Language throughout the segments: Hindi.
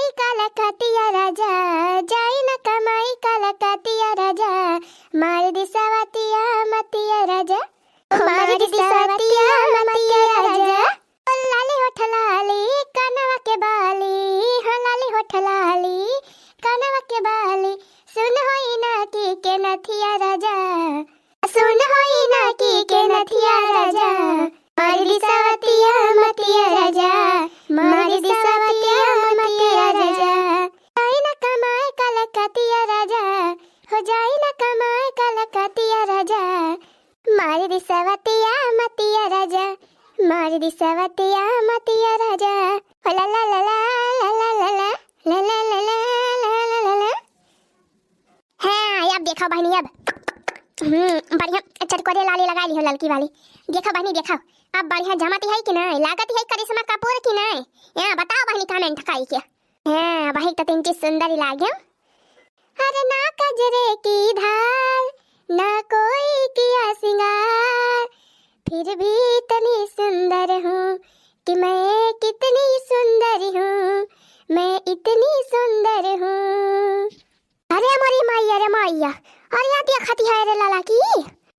कमाई काला कातिया राजा, जाई न कमाई काला कातिया राजा, मार दिसावतिया मतिया राजा, मार दिसावतिया मतिया राजा। लाली होठ लाली कनवा के बाली, हाँ लाली होठ लाली कनवा के बाली, सुन होई ना की के नथिया राजा, सुन होई ना की के नथिया राजा, मार दिसावतिया मतिया राजा, मार दिसावतिया मतिया राजा। जाई न कमाए काला कातिया राजा, हो जाई न कमाए काला कातिया राजा, मार दिसावतिया मतिया राजा, मार दिसावतिया मतिया राजा। ला ला ला ला ला ला ला ला ला ला ला ला ला ला ला। हाँ अब देखो बहनी, अब बढ़िया चटकोरे लाली लगा ली हो ललकी वाली। देखो बहनी देखो, अब बढ़िया जमाती है कि नहीं, लागती है करिश्मा कपूर की नहीं। यहाँ बताओ बहनी कमेंट खाई क्या। हाँ भाई तो तीन चीज सुंदर ही लागे। अरे ना कजरे की धार, ना कोई किया सिंगार, फिर भी इतनी सुंदर हूँ कि मैं कितनी सुंदर हूँ, मैं इतनी सुंदर हूँ। अरे हमारी मैया, अरे मैया, अरे यहाँ देखती है रे लाला की।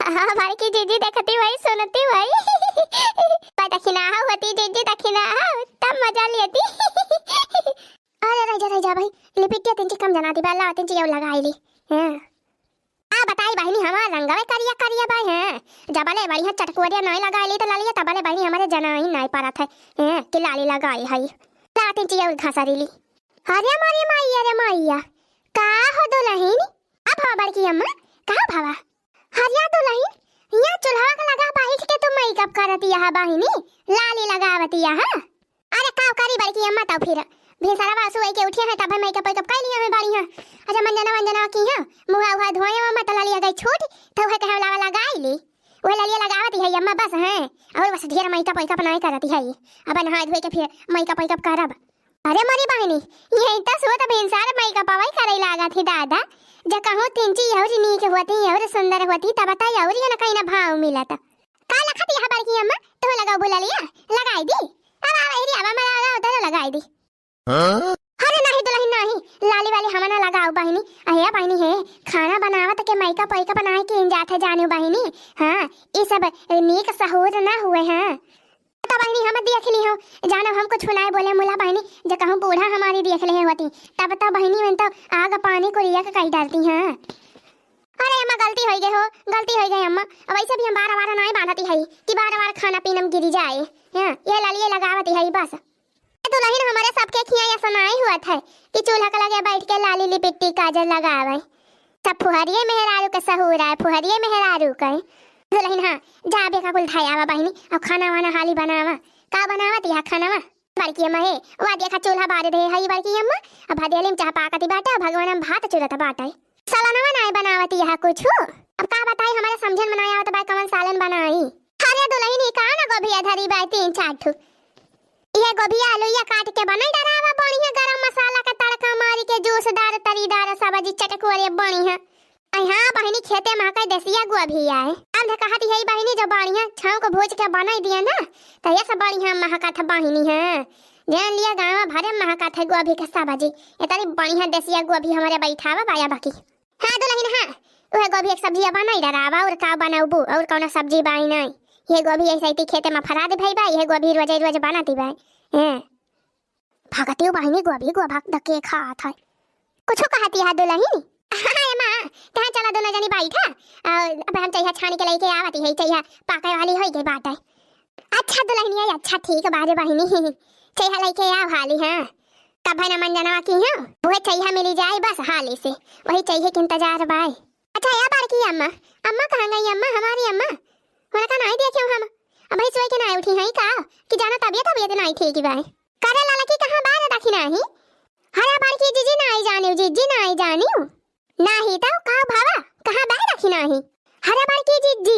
हाँ भाई की जीजी देखती भाई, सुनती भाई। दखिना होती जीजी, दखिना तब मजा लेती। अरे रह जा भाई, लिपिटिया तिंची कम जनाती बाला तिंची ये लगाई ली। हां आ बताई बहनी, हमार रंगवे करिया करिया भाई हैं, जबले बढ़िया चटकोरिया नहीं लगाई ली तो लालिया तबले बहनी हमारे जना ही नहीं पारा था हैं कि लाली लगाई है ला तिंची ये घासरी ली। अरे हमारी मैया, अरे मैया का हो दुल्हन, अब हो बड़की अम्मा का भावा हरिया दुल्हन, यहाँ चूल्हा का लगा बैठ के तुम मेकअप करती है बहनी, लाली लगावती है। अरे का करी बड़की अम्मा, तो फिर भेसारा बासु आई के उठिया है तब मेकअप वेकअप कर लिया है बढ़िया। अच्छा मंजना की है मुहा उहा धोए अम्मा, तो लालिया गई छोट तो है कहे लावा लगाई ली, वो लालिया लगावती है अम्मा बस हैं, और बस ढेर मेकअप वेकअप नहीं करती है अब नहा धोए के फिर मेकअप वेकअप करब। अरे मरी बहनी यही तो सो तो भेसारा मेकअप अवई करे लागा थी दादा, जब कहूँ तिंची और नीक होती और सुंदर होती तब बताई और ये ना कहीं ना भाव मिला था का लखती है बड़की अम्मा, तो लगाओ बुला लिया लगाई दी, अब आवे री अब हमारा उधर लगाई दी। अरे नहीं दुल्हन नहीं, लाली वाली हमना लगाओ बहनी। अया बहनी है खाना बनावत के मेकअप वेकअप बनाए के इंजात है जानू बहनी। हाँ ये सब नीक सहूर ना हुए हैं तो बहनी हम देख ली हो, जानो हमको छुनाए बोले मुला बहनी, जब कहूँ बूढ़ा हमारी देख ले होती तब तो बहनी में तो आग पानी को रिया कहीं डालती हैं। अरे अम्मा गलती हो गई हो, गलती हो गई अम्मा, अब ऐसे भी हम बार बार नहीं बांधती है कि बार बार खाना पीना में गिरी जाए। हाँ ये लालिए लगावती है बस। दुल्हन हमारे सबके खिया ऐसा नहीं हुआ था कि चूल्हा का लगे बैठ के लाली लिपिट्टी काजल लगावे, सब फुहरिये मेहरारू के सहूर है, फुहरिये मेहरारू के दुल्हन। हाँ जा बेका कुल खाया बहनी, अब खाना वाना हाली बनावा का बनावत या खाना बड़की अम्मा है वो देखा चूल्हा बार दे है बड़की अम्मा, अब भदेली में चाह पाकती बाटा भगवान हम भात चुरत बाटा सालाना नहीं बनावती है कुछ, अब का बताई हमारे समझन बनाया तो भाई कवन सालन बनाई। अरे दुल्हन का ना गोभिया धरी बाई 3-4 ठू, ये गोभिया आलूया काट के बनाई डरावा बढ़िया गरम मसाला का तड़का मारी के जूसदार तरीदार सब्जी चटकोरे बढ़िया। हाँ बहनी खेते में का देसिया गोभिया है, अब कहती है बहनी जो बढ़िया छाव को भूज के बनाई दिया ना तो ये सब बढ़िया महका था बहनी है, जान लिया गाँव भरे महका था गोभी का सब्जी, इतनी बढ़िया देसिया गोभी हमारे बैठावा बाया बाकी। हाँ दुल्हन हाँ वह गोभी एक सब्जी बनाई डरावा और का बनाऊबू और कौन सब्जी बाई नहीं, ये गोभी ऐसे ही खेते में फरा दे भाई भाई, ये गोभी रोज रोज बनाती भाई हैं भगती बहनी गोभी गोभा दके खात है कुछ कहती है दुल्हन। हाँ माँ कहाँ चला दोनों जनी बैठा, अब हम चाहिए छानी के लेके आवती है, चाहिए पाके वाली हो गई बात है। अच्छा दुल्हन है अच्छा ठीक बारे बहनी चाहिए लेके आ हाली। हाँ तब है ना मंजना की है वही चाहिए मिली जाए बस हाली से, वही चाहिए कि इंतजार बाय। अच्छा यार बार की अम्मा, अम्मा कहाँ गई अम्मा हमारी अम्मा, उन्हें कहा नहीं देखे हम अब भाई सोई के नहीं उठी है का कि जाना तबियत नहीं ठीक भाई। करे लाला की कहाँ बार दखी नहीं, हरा बार की जीजी नहीं जानी, जीजी नहीं जानी नहीं तो का भावा कहाँ बार दखी नहीं, हरा बार की जीजी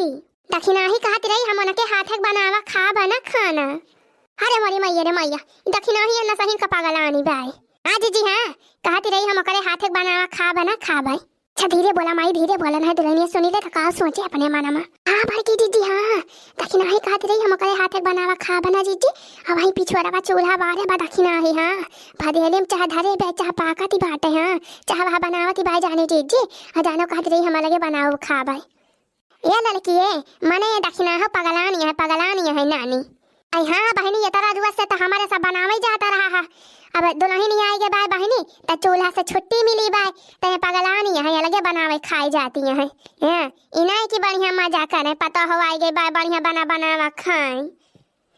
दखी नहीं कहती रही हम उनके हाथ बनावा खा बना खाना। अरे मोरी मैया रे मैया दखी नहीं ना सही का पागल आनी भाई। हाँ जीजी हाँ कहती रही हम करे हाथ बनावा खा बना खा भाई, अच्छा धीरे बोला माई, धीरे बोला ना दुल्हनिया सुनी ले तो का सोचे अपने मना में। हाँ बड़की दीदी हाँ, दक्षिणा ही खात रही हम कहे हाथ बनावा खा बना दीदी। अब वही पिछवाड़ा का चूल्हा बारे बा दक्षिणा ही हाँ, भदेले में चाह धरे बे चाह पाकती बाटे हाँ, चाह वहाँ बनावती बाई जाने दीदी। जानो कहत रही हम लगे बनाओ खा बाई। ये लड़की है मने दक्षिणा हो पगलानी है नानी। आई हाँ बहनी ये तरह दुआ से तो हमारे सब बनावे जाता रहा है। अब दुल्हन नहीं आएगी बाय बहनी तो चूल्हा से छुट्टी मिली बाय तो ये पगलानी है अलगे बनावे खाई जाती है। इन्हें की बढ़िया मजा करे पता हो आएगी बाय बढ़िया बनावा खाए।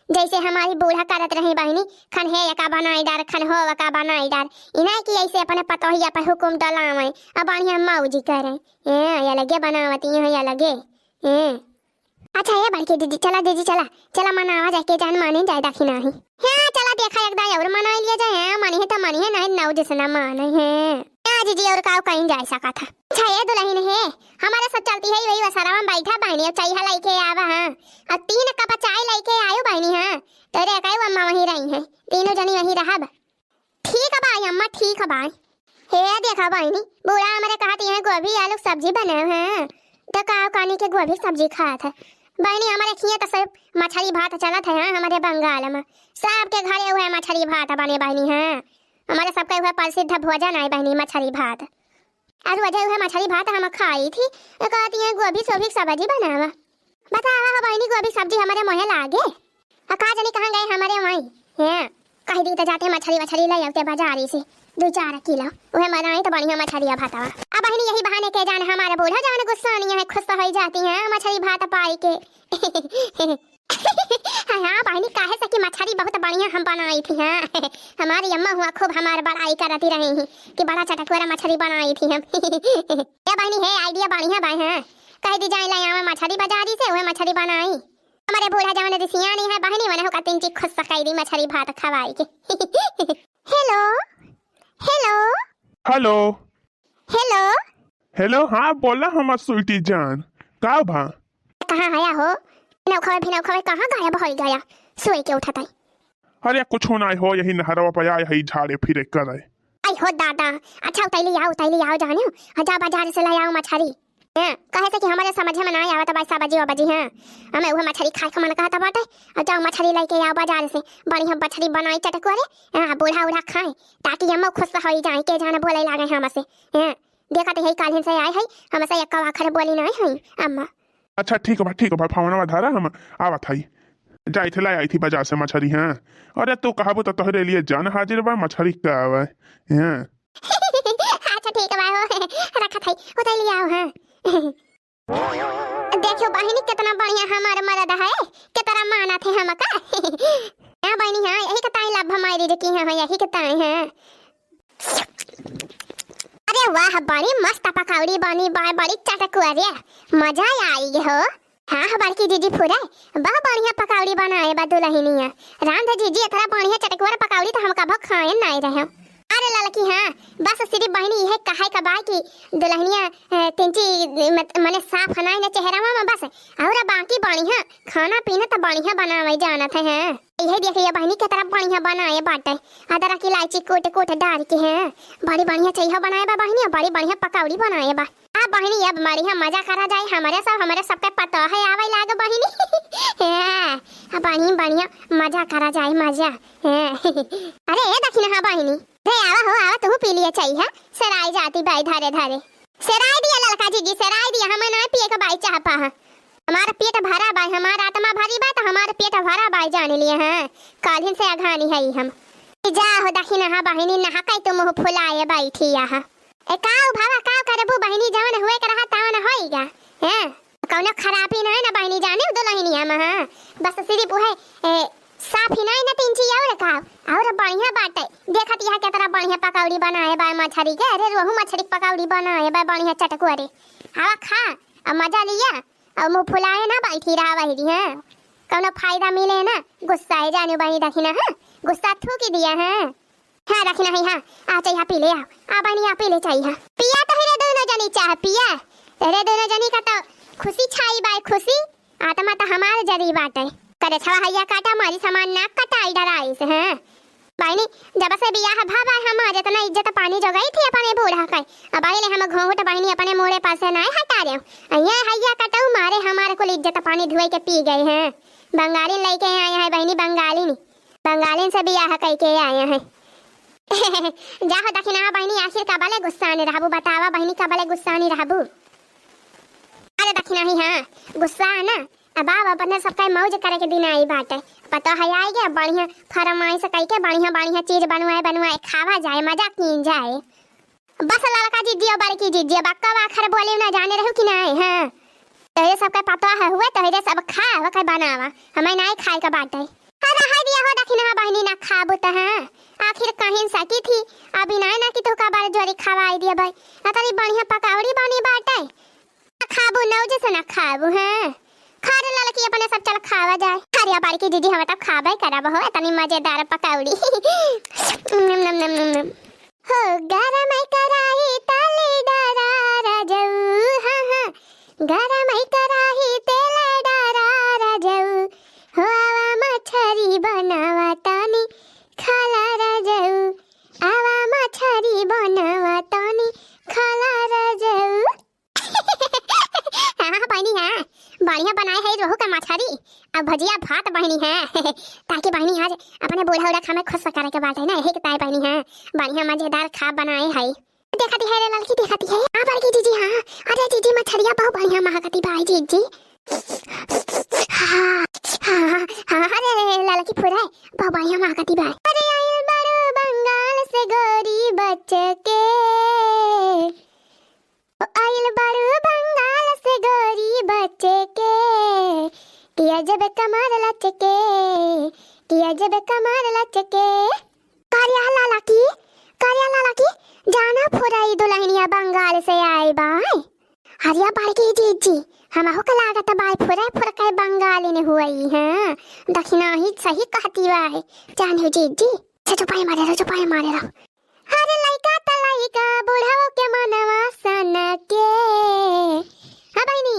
जैसे हमारी बूढ़ा करत रही बहनी खन हे का बनाई डार खन हो का बनाई डार। इन्हें की ऐसे अपने पतोहिया पर हुकुम डलावे अब बढ़िया मौजी करे। ये अलगे बनावती है अलगे। अच्छा ये बड़की दीदी चला चला मनावा जाके जान माने जाए दक्षिणा ही। हाँ चला देखा एक दाई और मना लिया जाए मनी है तो मनी है नहीं नौ जिसना माने है दीदी और काव कहीं जा सका था। अच्छा ये दुल्हन है हमारे सब चलती है वही वसारा में बैठा बहनी और चाय लेके आवा हाँ और 3 कप चाय लेके आयो बहनी हाँ तेरे कई अम्मा वहीं रही है तीनों जनी वहीं रहा। ठीक है भाई अम्मा ठीक है भाई। हे देखा बहनी बूढ़ा हमारे कहती है गोभी आलू सब्जी बनाए हैं तो काव कानी के गोभी सब्जी खाया था बहनी। हमारे खिया तो सब मछली भात चला था हाँ हमारे बंगाल में सबके घरे हुए मछली भात बने बहनी हाँ हमारे सबके हुए प्रसिद्ध भोजन है बहनी मछली भात। आज वजह हुए मछली भात हम खाई थी कहती है गोभी सोभी सब्जी बनावा। बतावा बहनी गोभी सब्जी हमारे मुँह लागे कहा जानी कहाँ गए हमारे वहीं हैं कहीं दी तो जाते मछली ले आते बाजारी से 2-4 किलो वह बनाई तो बढ़िया मछलियाँ भाता। अब बहनी यही बहाने के जान हमारे बूढ़ा जान गुस्सा नहीं है खुश हो जाती हैं मछली भात पाई के। हाँ बहनी काहे से कि मछली बहुत बढ़िया हम बनाई थी हाँ हमारी अम्मा हुआ खूब हमारे बड़ाई करती रही हैं कि बड़ा चटकूरा मछली बनाई थी हम। ये बहनी है आइडिया बढ़िया भाई हाँ कह दी जाए लाया मछली बाजारी से वह मछली बनाई हमारे बूढ़ा जान दिसिया नहीं है बहनी मैंने होकर 3 चीज खुश सकाई दी मछली भात खवाई के। Hello hello hello hello hello हाँ बोला हमार स्वीटी जान का भा कहाँ आया हो बिना खबर कहाँ गायब हो गया सोए के उठता। अरे कुछ ना हो यही नहरवा पे आए यही झाड़े फिरे करे। आई हो दादा अच्छा उतैली आओ जाने जा बाजार से ले आओ मछली कहे से कि हमारे समझ में ना आवत भाई सब्जी वब्जी हैं हमें वो मछली खाए का मन कहता बाटे और जाओ मछली लेके आओ बाजार से बढ़िया मछली बनाई चटकोरे बूढ़ा उढ़ा खाए ताकि हम खुश हो जाए के जाने बोले लागे हमसे देखा तो यही काल से आए है हमसे एक आखर बोली नहीं है अम्मा। अच्छा ठीक है भाई फोनवा धरा हम आवत हई जाई थे लाई आई थी बाजार से मछली हैं। अरे तू कहबो तो तोहरे लिए जान हाजिर बा मछली का आवे हैं। अच्छा ठीक है भाई रखा थई उतैली आओ हां। देखो बहनी कितना बढ़िया हमारा मर्द है कितना माना थे हमका। हां बहनी हां यही कताई लाभ हमारी रे की है यही कताई है। अरे वाह बड़ी मस्त पकौड़ी बनी बड़ी चटकुरे मजा आई हो। हाँ बड़की दीदी फुरे बहुत बढ़िया पकौड़ी बनाए बा दुल्हनिया राम दीदी इतना बढ़िया चटकुरा पकौड़ी तो हम कभी खाए नहीं रहे। अरे लड़की हाँ बस सिर्फ बहनी यह कहे कबा की दुल्हनिया तिंची मने साफ हनाई ना चेहरा में बस और बाकी बढ़िया खाना पीना तो बढ़िया बनावे जाना थे हैं। यही देखिए बहनी की तरह बढ़िया बनाए बाटे अदरक इलायची कोट डाल के हैं बड़ी बढ़िया चाहिए बनाए बा बहनी बड़ी बढ़िया पकौड़ी बनाए बा। बहनी अब बढ़िया मजा करा जाए हमारे सबके पता है आवे लागे बहनी बढ़िया मजा करा जाए मजा। अरे दक्षिण हाँ बहनी आवा तू पी लिए चाहिए सराय जाती बाई धारे सराय दिया लड़का जी सराय दिया हमें ना पिए का बाई चाह पा हमारा पेट भरा बाई हमारा आत्मा भरी बा तो हमारा पेट भरा बाई जाने लिए हैं कालिन से अघानी है हम जा हो दक्षिण हाँ बहनी नहा कई तो मुँह फुलाए बैठी यहाँ काव भावा काव करबू बहनी जवन हुए करहा तावन होइगा हैं कौनो खराबी नहीं ना बहनी जाने दुल्हनिया में हां बस सिर्फ है साफ ही नहीं ना 3 चीज और काव और बढ़िया बाटे देखत यहां के तरह बढ़िया पकौड़ी बनाए बा मछली के अरे रोहू मछली पकौड़ी बनाए बा बढ़िया चटकुरे हवा खा अब मजा लिया और मुंह फुलाए ना बैठी रहा वही हैं कौनो फायदा मिले ना गुस्सा है जाने बहनी दखिना हां गुस्सा थूकी दिया है हाँ रखना है हाँ आ चाहिए पी ले आ बहनी आ पी ले चाहिए पिया तो रे दोनों जनी चाह पिया रे दोनों जनी का तो खुशी छाई बाय खुशी आत्मा तो हमारे जरी बाटे करे छवा हैया काटा मारी सामान नाक कटाई डराई से हैं बाइनी जब से बियाह भाबा हमारे तना इज्जत पानी जगई थी अपने बूढ़ा का। अब आइले हम घोंघट बाइनी अपने मोड़े पासे ना हटा रहे अయ్యా हैया कटऊ मारे हमारे को इज्जत पानी धुए के पी गए हैं। बंगाली लेके आए हैं बहनी, बंगाली से बियाह करके आए हैं। जाहो दखिना बहनी आखिर कबले गुस्सा नहीं रहबू, बतावा बहनी कबले गुस्सा नहीं रहबू। अरे दखिना ही हाँ गुस्सा ना अब अपने सबका मौज करे के दिन आई बात है। पता है आई गया बढ़िया फरमाइश करके बढ़िया बढ़िया चीज बनवाए खावा जाए, मजा की जाए। बस लड़का जीजिए बड़की जीजिए बक्का आखर बोले ना जाने रहू कि नहीं। हाँ तो ये सबका पता है हुआ तो ये सब खा के बनावा हमें नहीं खाए का बात है। अरे हाय दिया हो दखिना बहनी ना खाबू तो हाँ आखिर कहीं सकी थी अभी ना कि तो का बार जोरी खवाई दिया भाई अतरी बढ़िया पकौड़ी बनी बात है। खाबू नौ जैसे ना खाबू हैं खारे लड़की अपने सब चल खावा जाए। खारिया बाड़ी की दीदी हम तब खाबे करब हो इतनी मजेदार पकौड़ी। नम नम नम नम नम हो गरम कराही तले डरा रजऊ हाँ हाँ गरम कराही तेले डरा रजऊ हो आवा मछरी बनावा तानी खाला रजऊ आवा मछरी बनावा तानी खाला रजऊ। हाँ बहनी है बढ़िया बनाए है रोहू का मछली अब भजिया भात बहनी है ताकि बहनी आज अपने बूढ़ा उड़ा खामे खुश करे के बात है ना यही के ताई बहनी है बढ़िया मजेदार खा बनाए है। देखती है रे लड़की देखती है हाँ बड़की जीजी हाँ अरे जीजी मछलिया बहुत बढ़िया महकती भाई जीजी। हाँ हाँ हाँ अरे लड़की फुराए बहुत बढ़िया महकती भाई। अरे आइल बड़ो बंगाल से गोरी बच्चे के आइल बड़ो बंगाल से गोरी बच्चे के किया जब कमर लचके किया जब कमर लचके कारिया लाला की जाना फुराई दुल्हनिया बंगाल से आई बाय हरिया बाड़की जीजी हम हो का लागत बाय फुराई के बंगाली ने हुई है दखिना ही सही कहती है जान जीजी चुपाई मारे रहो। अरे लइका त लइका बुढ़ाओ के मनवा सन के हाँ बहनी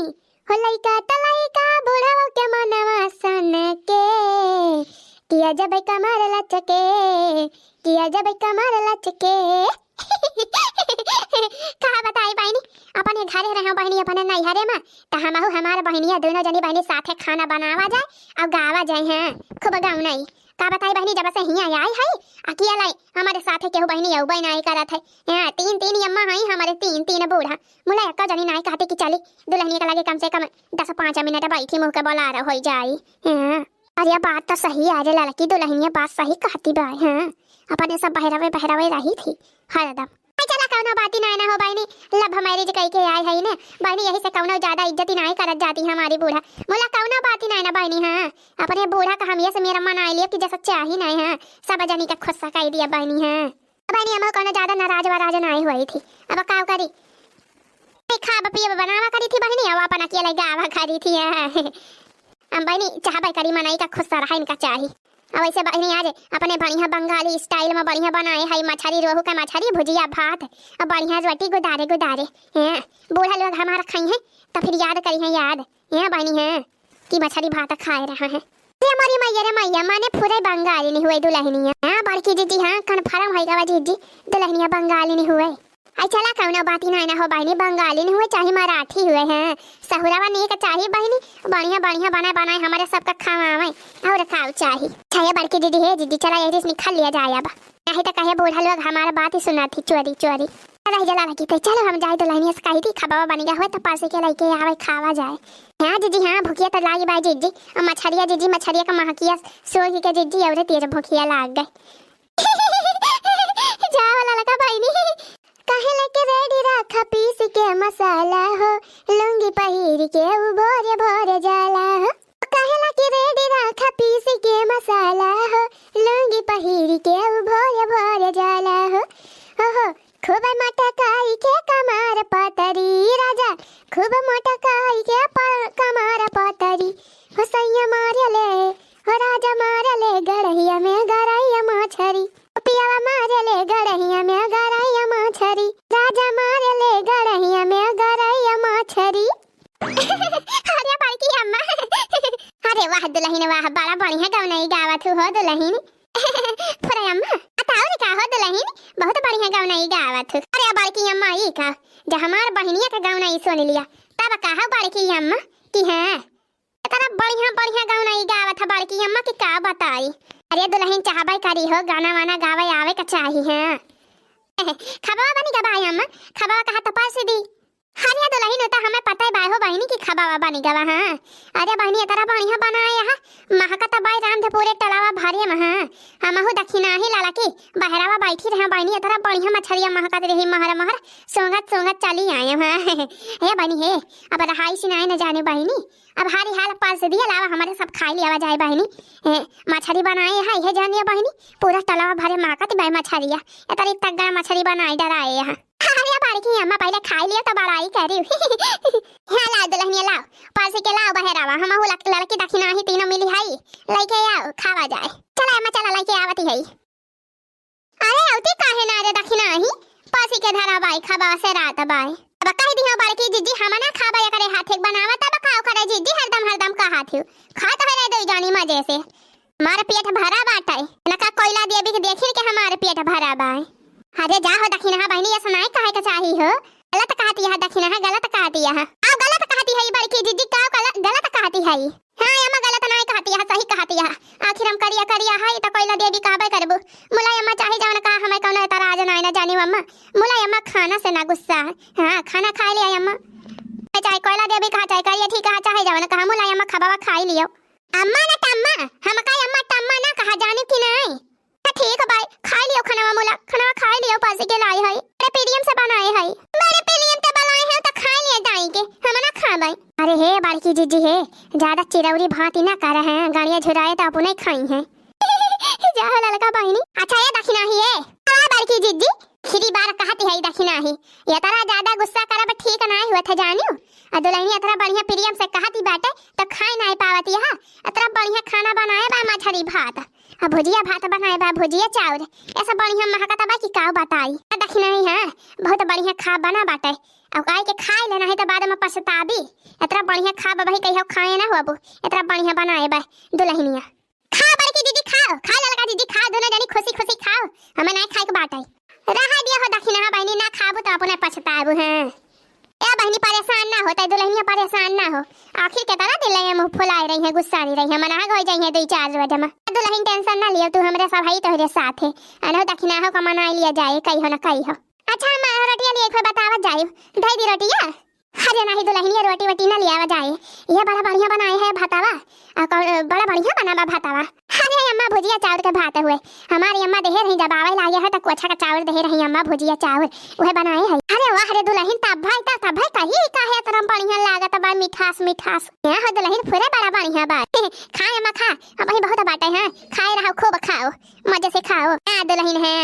हो लइका त लइका बुढ़ाओ के मनवा सन के किया जब कमर लचके किया जब कमर लचके। कहा बताई बहनी अपने घरे रहो बहनी अपने नैहरे में तो हम हमारे बहनिया दोनों जनी बहनी साथे खाना बनावा जाए और गावा जाए हैं खूब गाँव नहीं। का बताई बहनी जब से हिया आई है अकिया लाई हमारे साथे केहू बहनी औ बहन आई करत है हां तीन अम्मा हई हमारे तीन बूढ़ा मुला एक जनी नहीं कहते कि चली दुल्हनी के लगे कम से कम 10-5 मिनट बैठी मुंह के बोला रह हो जाई। हां अरे बात तो सही है रे लड़की दुल्हनिया बात सही कहती बा। हां अपने सब बहरावे रही थी हरदम चला कौनो बाती ना हो बहनी लव मैरिज कई के आई है ने बहनी यही से कौनो ज्यादा इज्जत नहीं करत जाती हमारी बूढ़ा मोला कौनो बाती ना बहनी। हां अपने बूढ़ा का हम ये से मेरा मन आई लिया कि जैसा चाही नहीं है सब जनी का खुश कर दिया बहनी। हां बहनी हम कौनो ज्यादा नाराज नहीं हुई थी अब का करी खा पिए बनावा करी थी बहनी अब अपन अकेले गावा करी थी। हम बहनी चाहबे करी मनाई का खुश रहा इनका चाही अब ऐसे बहनी आज अपने बढ़िया बंगाली स्टाइल में बढ़िया बनाए है मछली रोहू का मछली भुजिया भात और बढ़िया रोटी गुदारे हैं बूढ़ा लोग हमारा खाई हैं तो फिर याद करी है याद है बहनी है कि मछली भात खाए रहा है। हमारी मैया माने पूरे बंगाली नहीं हुए दुल्हनिया बड़की दीदी हाँ कन्फर्म है जीजी दुल्हनिया बंगाली नहीं हुए। आई चला कौनो बाती ना हो बहनी बंगाली नहीं हुए चाहे मराठी हुए हैं सहुरावा नहीं का चाहिए बहनी बढ़िया बनाए हमारे सबका खावावे और खाओ चाहिए चाहिए बड़की दीदी है दीदी चला यही इसमें खा लिया जाए अब नहीं तो कहे बूढ़ा लोग हमारा बात ही सुना थी चोरी रह जला रखी थे चलो हम जाए दुल्हनिया से कही थी खबावा बन गया हुआ तो पास के लड़के आवे खावा जाए। हाँ जीजी हाँ भूखिया तो लागी बाई जीजी और मछलिया का महकिया सोगी के जीजी और तेज भूखिया लाग गए। जाओ लड़का बहनी कहे लेके रेडी रखा पीस के मसाला हो लुंगी पहिर के भोरे जाला हो कहे लेके रेडी रखा पीस के मसाला हो लुंगी पहिर के भोरे जाला हो खूब मटकाई के कमार पतरी राजा खूब मटकाई के कमार पतरी हो सैया मारे ले हो राजा मारे ले गड़हिया में गड़हिया मछली बहुत बढ़िया गाना ई गावत हूँ। अरे बड़की अम्मा ई का जब हमार बहनिया का गाना ई सुन लिया तब कहा बड़की अम्मा कि हाँ तेरा बढ़िया बढ़िया गाना ई गावत है बड़की अम्मा की का बताई। अरे दुल्हन चाहबे करी हो गाना वाना गावे आवे का चाहिए। हाँ खबा बनी गवाई अम्मा खबा कहा तो पास दी। अरे दुल्हन होता हमें पता है बाहो बहनी की खबा बनी गवा। हाँ अरे बहनी तेरा बढ़िया बनाया है महका तबाई राम पूरे टलावा भारी महा हमहु दक्षिणा ही लाला की बहरावा बैठी रहे बहनी तेरा बढ़िया मछरिया महकत रही महर महर सोंगत सोंगत चली आए। हाँ हे बहनी हे अब रहाई सिनाए न जाने बहनी अब हारी हाल पास दिया लावा हमारे सब खा लिया जाए बहनी मछली बनाए है ये जानिए बहनी पूरा टलावा भरे महकत बाई मछरिया तेरी तगड़ा मछली बनाई डराए यहाँ। अरे बाड़की अम्मा पहले खाई लिया तो बड़ाई करी। हाँ लाओ दुल्हनिया लाओ पास के लाओ बहरावा हमहु लड़की दक्षिणा ही तीनों मिली है लइके आओ खावा जाए। चला अम्मा चला लइके आवती है। अरे औती काहे ना रे दक्षिणा ही पासी के धरा बाई खावा से रात बाई अब कह दियो बड़की जीजी हम ना खावा करे हाथ एक बनावा तब खाओ करे जीजी हरदम का हाथ खा तो है दो जानी मजे से मार पेट भरा बाटे ना का कोयला देवी के देखिन के हमारे पेट भरा बाई। अरे जा हो दक्षिणा बहनी ये सुनाई काहे का चाहिए हो गलत कहती है दक्षिणा गलत कहती है आप गलत कहती है बड़की जीजी का गलत कहती है। हाँ अम्मा गलत नहीं कहती है सही कहती है आखिर हम करिया करिया है तो कोयला देवी कहबे करबो मुला अम्मा चाहे जान का हमें कौन एतराज नहीं ना जानी अम्मा मुला अम्मा खाना से ना गुस्सा है। हाँ खाना खा लिया अम्मा चाहे कोयला देवी कहा चाहे करिया ठीक है चाहे जान कहा मुला अम्मा खबावा खाई लियो अम्मा ना टम्मा हम का अम्मा टम्मा ना कहा जाने की नहीं ठीक है भाई खा लियो खाना मुला खाना खा लियो पास के लाई है अरे पीडीएम से बनाए है मैंने पीडीएम से बनाए हैं तो खा लिए जाई के हम ना खा भाई। अरे हे बड़की जीजी हे ज्यादा चिरौरी भांति ना कर रहे हैं गाड़ियां झुराए तो अपने खाई हैं। जा ललका बहनी अच्छा ये दक्षिणा ही है बड़की जीजी खिरी बार कहती है दक्षिणा ही ये तरह ज्यादा गुस्सा करब ठीक नहीं हुआ था जानियो दुल्हनी इतना बढ़िया पीडीएम से कहती बाटे तो खाई नहीं पावती है इतना बढ़िया खाना बनाए बा मछली भात भुजिया भात बनाए बा भुजिया चावल ऐसा बढ़िया महकता बा की काव बताई दक्षिणा ही है बहुत बढ़िया खा बना बाटे अब काहे के खाई लेना है तो बाद में पछताबी इतना बढ़िया खा भाई कहियो खाए ना होबो इतना बढ़िया बनाए बा दुल्हनिया खा बड़की दीदी खाओ खा ललका दीदी खा दोनों जनी खुशी खुशी खाओ हमें नहीं खाए के बाटे रहा दिया हो दक्षिणा बहनी ना खाबो तो अपने पछताबू। हैं ए बहनी परेशान ना हो दुल्हनिया परेशान ना हो आखिर के तरह दिल मुंह फुलाए रही है गुस्सा नहीं रही है मना हो जाइए 2-4 रोज में दुल्हन टेंशन ना लियो तू हमरे सब हई तोहरे साथ है अनो दक्षिणा हो का मना लिया जाए कही हो ना कही हो। अच्छा हम रोटियां लिए कोई बतावा जाए दही दी रोटियां अरे नहीं दुल्हनिया रोटी वटी ना लिया जाए ये बड़ा बढ़िया बनाए है भातावा बड़ा बढ़िया बना भातावा। अरे अम्मा भुजिया चावल के भात हुए हमारी अम्मा देहे रही जब आवे लागे है तो कोछा का चावल देहे रही अम्मा भुजिया चावल वह बनाए है। अरे वाह रे दुल्हन तब भाई कही काहे इतना बढ़िया लागत बा मिठास मिठास यहां हो दुल्हन पूरे बड़ा बढ़िया बा खाए अम्मा खा अब ही बहुत बाटे हैं खाए रहो खूब खाओ मजे से खाओ। हां दुल्हन है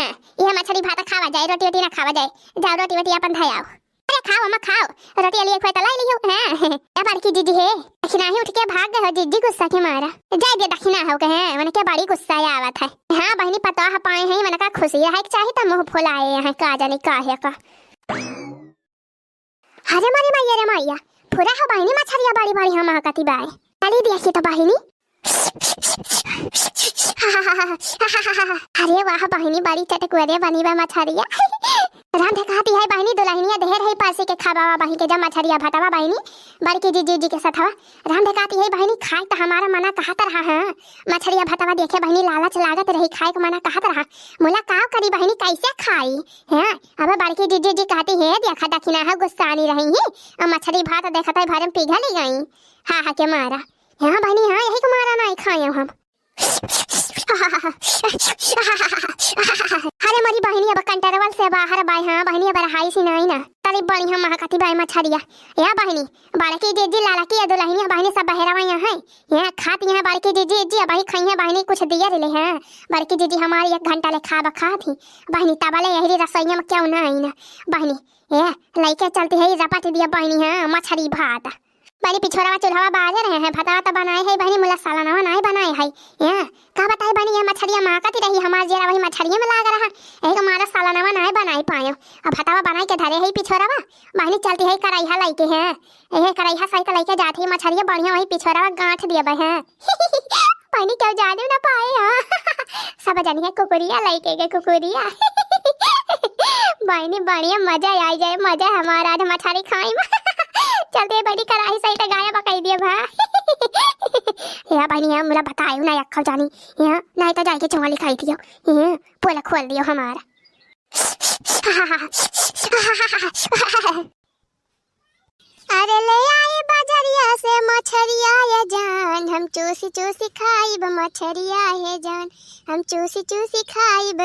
ये मछली भात खावा जाए रोटी वटी ना खावा जाए जाओ रोटी वटी अपन खाओ। अरे खाओ अम्मा खाओ रोटी लिए खोई तलाई लियो हैं क्या बड़की जीजी है दक्षिणा ही उठ के भाग गए हो जीजी गुस्सा के मारा जाए दे दक्षिणा हो गए हैं मैंने क्या बड़ी गुस्सा आवत है। हाँ बहनी पता है पाए हैं मैंने कहा खुशी है कि चाहिए तो मुंह फुलाए हैं का जाने काहे का। अरे मारी मैया रे मैया पूरा हो बहनी मछलियां बड़ी बड़ी हम महकती बाई चली देखी तो बहनी अरे वाह बहनी बड़ी चटकुरे बनी बा मछलिया राम कहती है बहनी दुल्हनिया देहर है पासे के खाबावा बहनी के जब मछलिया भातावा बहनी बड़की जीजी के साथ राम कहती है बहनी खाए तो हमारा मना कहत रहा है मछलिया भातावा देखे बहनी लालच लागत रही खाए को मना कहत रहा मुला काव करी बहनी कैसे खाई है अब बड़की जीजी कहती है देखा दक्षिणा है गुस्सा नहीं रही है मछली भात देखता है भरम पिघल गई हाँ के मारा हाँ बहनी हाँ यही को मारा नहीं खाए हम। अरे मरी बहनी अब कंटरवल से बाहर बाई हाँ बहनी अब रहाई सी नहीं ना तरी बढ़िया महकती बाई मछरिया या बहनी बड़की जीजी लाला की दुल्हनिया बहनी सब बहरावा यहाँ है यहाँ खाती है बड़की जीजी अब खाई है बहनी कुछ दिया रिले हैं बड़की जीजी हमारी 1 घंटा ले खा थी बहनी तबले यही रसोईया में क्यों ना आई ना बहनी ये लइके चलती है रपट दिया बहनी है मछली भात बड़ी पिछोरा चूल्हा बाजे रहे हैं भातावा तो बनाए है बहनी मुला सालाना नहीं बनाए है या का बताए बहनी ये मछलियां महकती रही हमार जेरा वही मछलियां में लाग रहा एक हमारा सालाना नहीं बनाई पायो अब भातावा बनाए के धरे है पिछोरा बहनी चलती है करैहा लइके है ए करैहा सही के लइके जाती है मछलियां बढ़िया वही पिछोरा गांठ दिया बे है बहनी क्यों जाने ना पाए हां सब जानी है कुकुरिया लइके के कुकुरिया बहनी बढ़िया मजा आई जाए, मजा हमारा आज मछली खाई में। चलते बड़ी कराही सही तो गाया पकाई दिए भा। या बहनी हम मुला बतायो ना अक्खल जानी या नहीं तो जाके चंगली खाई दियो, ये पोला खोल दियो हमारा। अरे ले आए बाजरिया से मछरिया ये जान, हम चूसी चूसी खाइब मछरिया है जान, हम चूसी चूसी खाइब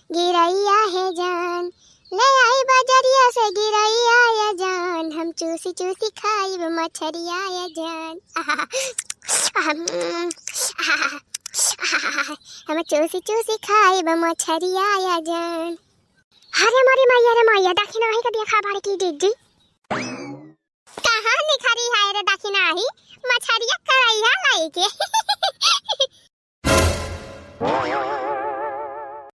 गिरैया है जान। ले आई बाजरिया से गिरैया ये जान, हम चूसी चूसी खाइब मछरिया ये जान। हम चूसी चूसी खाइब मछरिया ये जान। अरे रे मैया दाखिना ही का देखा बाड़ की दीदी कहाँ निखरी है रे दाखिना ही मछरिया करैया लाई के।